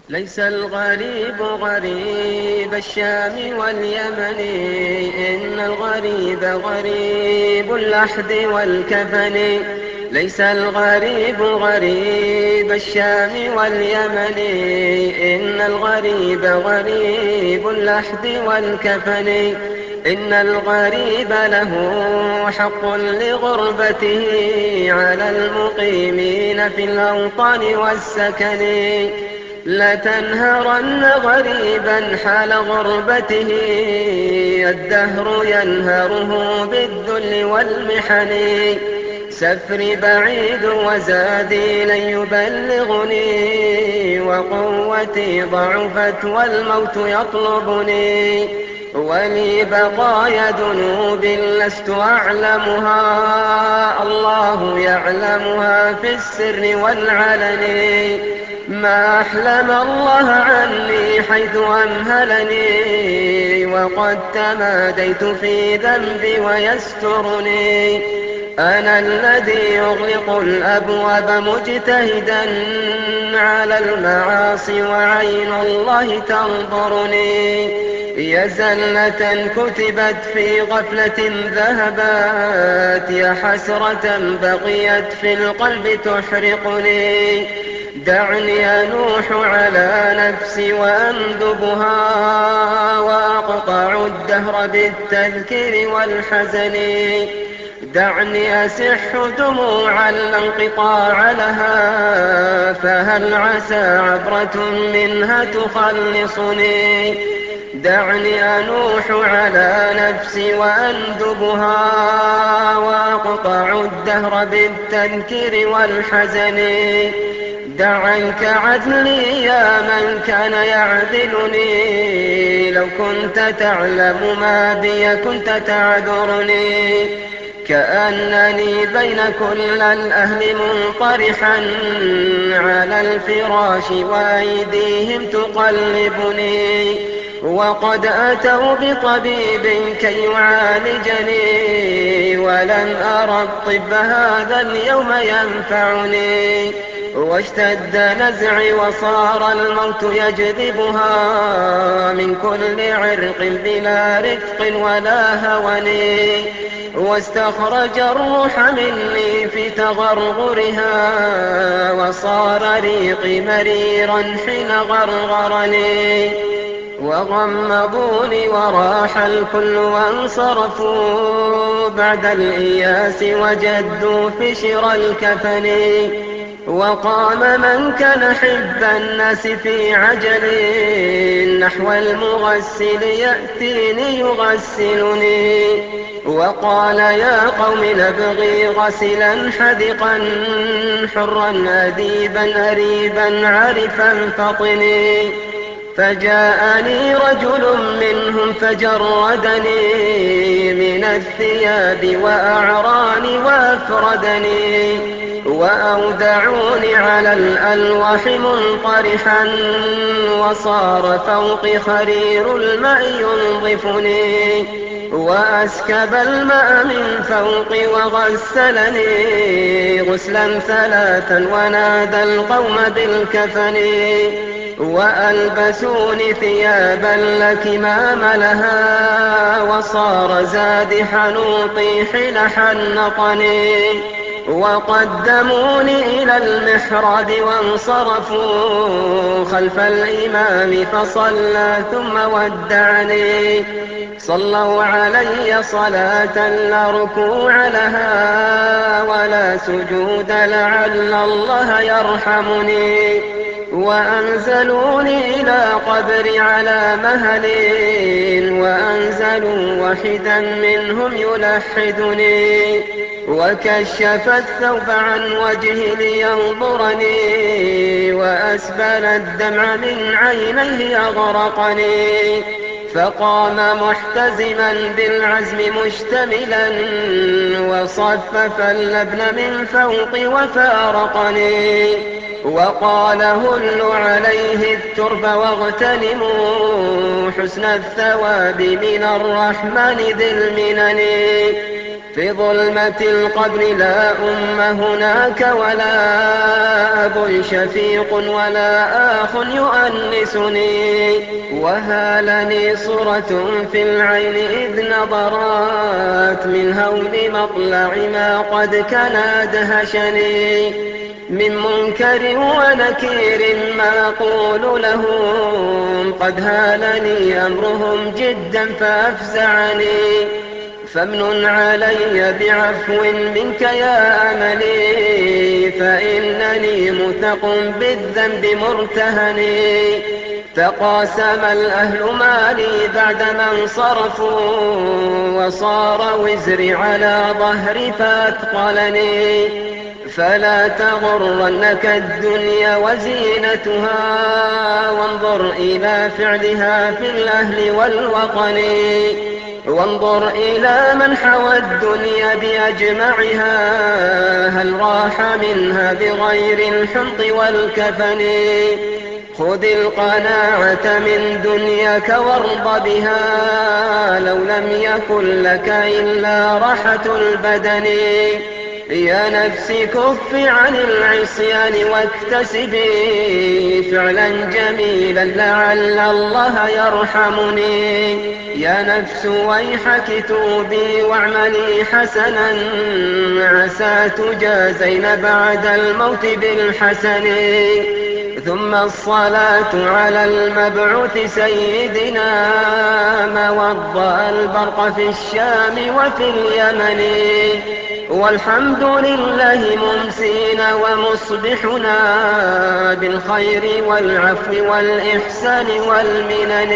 ليس الغريب غريب الشام واليمن، إن الغريب غريب اللحد والكفن. ليس الغريب غريب الشام واليمن، إن الغريب غريب اللحد والكفن. إن الغريب له حق لغربته على المقيمين في الأوطان والسكن. لتنهرن غريبا حال غربته، الدهر ينهره بالذل والمحن. سفري بعيد وزادي لن يبلغني، وقوتي ضعفت والموت يطلبني. ولي بقايا ذنوب لست أعلمها، الله يعلمها في السر والعلن. ما أحلم الله عني حيث أمهلني، وقد تماديت في ذنبي ويسترني. أنا الذي يغلق الأبواب مجتهدا على المعاصي، وعين الله تنظرني. يا زلة كتبت في غفلة ذهبت، يا حسرة بقيت في القلب تحرقني. دعني أنوح على نفسي وأندبها، وأقطع الدهر بالتذكير والحزن. دعني أسح دموعا لا انقطاع لها، فهل عسى عبرة منها تخلصني. دعني أنوح على نفسي وأندبها، وأقطع الدهر بالتذكير والحزن. دع عنك عدلي يا من كان يعذلني، لو كنت تعلم ما بي كنت تعذرني. كأنني بين كل الأهل منطرحا على الفراش، وأيديهم تقلبني. وقد أتوا بطبيب كي يعالجني، ولن أرى الطب هذا اليوم ينفعني. واشتد نزعي وصار الموت يجذبها من كل عرق بلا رفق ولا هون. واستخرج الروح مني في تغرغرها، وصار ريقي مريرا حين غرغرني. وغمضوني وراح الكل وانصرفوا، بعد الإياس وجدوا فشر الكفن. وقام من كان حب الناس في عجل، نحو المغسل يأتيني يغسلني. وقال يا قوم نبغي غسلا حذقا، حرا أديبا أريبا عرفا فطني. فجاءني رجل منهم فجردني من الثياب وأعراني وأفردني. وأودعوني على الألواح منطرحا، وصار فوقي خرير الماء ينظفني. وأسكب الماء من فوقي وغسلني غسلا ثلاثا، ونادى القوم بالكفن. وألبسوني ثيابا لا كمام لها، وصار زاد حنوطي حين حنطني. وقدموني إلى المحراب وانصرفوا خلف الإمام فصلى ثم ودعني. صلوا علي صلاة لا ركوع لها ولا سجود، لعل الله يرحمني. وأنزلوني إلى قبري على مهل، وأنزلوا وحدا منهم يلحدني. وكشف الثوب عن وجهي لينظرني، وأسبل الدمع من عينيه أغرقني. فقام محتزما بالعزم مشتملا، وصفف اللبن من فوقي وفارقني. وقال هلوا عليه الترب واغتنموا حسن الثواب من الرحمن ذي المنن. في ظلمة القبر لا أم هناك ولا أب شفيق ولا أخ يؤنسني، وهالني صورة في العين إذ نظرات من هول مطلع ما قد كان أدهشني، من منكر ونكير ما أقول لهم قد هالني أمرهم جدا فأفزعني، فامنن علي بعفو منك يا أملي فإنني مثق بالذنب مرتهني، تقاسم الأهل مالي بعدما انصرفوا وصار وزري على ظهري فأثقلني، فلا تغرنك الدنيا وزينتها وانظر إلى فعلها في الأهل والوطن، وانظر إلى من حوى الدنيا بأجمعها هل راح منها بغير الحنط والكفن، خذ القناعة من دنياك وارض بها لو لم يكن لك إلا راحة البدن، يا نفسي كف عن العصيان واكتسبي فعلا جميلا لعل الله يرحمني، يا نفس ويحك توبي واعملي حسنا عسى تجازين بعد الموت بالحسن، ثم الصلاة على المبعوث سيدنا ما وضأ البرق في الشام وفي اليمن، والحمد لله ممسينا ومصبحنا بالخير والعفو والإحسان والمنن.